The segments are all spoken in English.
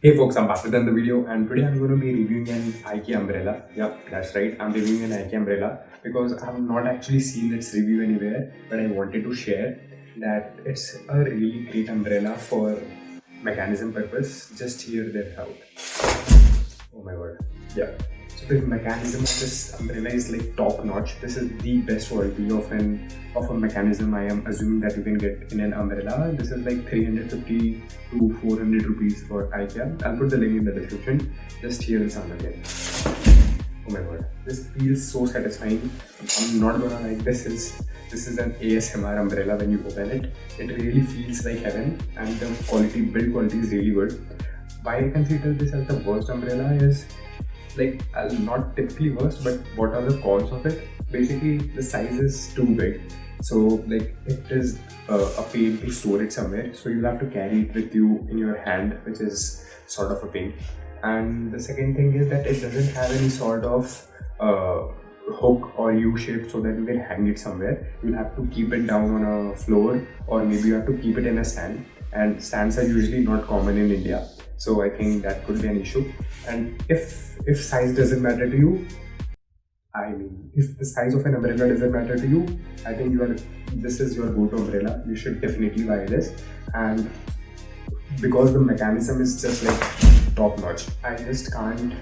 Hey folks, I'm back with another video and today I'm going to be reviewing an IKEA umbrella. Yep, that's right, I'm reviewing an IKEA umbrella because I have not actually seen its review anywhere, but I wanted to share that it's a really great umbrella for mechanism purpose. Just hear that out. Oh my god. Yeah. So the mechanism of this umbrella is like top notch. This is the best quality of a mechanism I am assuming that you can get in an umbrella. This is like 350 to 400 rupees for IKEA. I'll put the link in the description. Just hear the sound again. Oh my god. This feels so satisfying. I'm not gonna like this is an ASMR umbrella when you open it. It really feels like heaven and the build quality is really good. Why I consider this as the worst umbrella is like not typically worst, but what are the cons of it? Basically, the size is too big, so like it is a pain to store it somewhere. So you have to carry it with you in your hand, which is sort of a pain. And the second thing is that it doesn't have any sort of hook or U shape so that you can hang it somewhere. You'll have to keep it down on a floor, or maybe you have to keep it in a stand. And stands are usually not common in India, so I think that could be an issue. And if size doesn't matter to you, I mean, if the size of an umbrella doesn't matter to you, I think this is your go-to umbrella. You should definitely buy this. And because the mechanism is just like top notch, I just can't.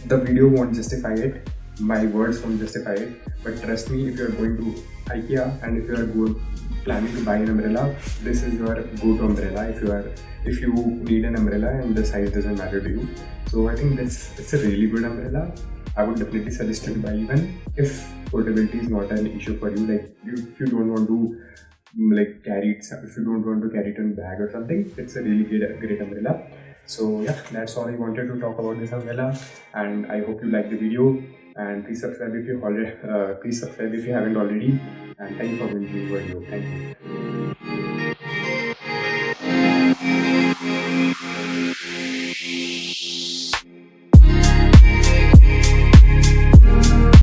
The video won't justify it. My words won't justify it. But trust me, if you're going to IKEA and if you're planning to buy an umbrella, this is your go-to umbrella. If you need an umbrella and the size doesn't matter to you, so I think it's a really good umbrella. I would definitely suggest you to buy, even if portability is not an issue for you. Like if you don't want to like carry it, if you don't want to carry it in a bag or something, it's a really great umbrella. So yeah, that's all I wanted to talk about this umbrella, and I hope you like the video. And please subscribe if you haven't already. And thank you for watching the video. Thank you.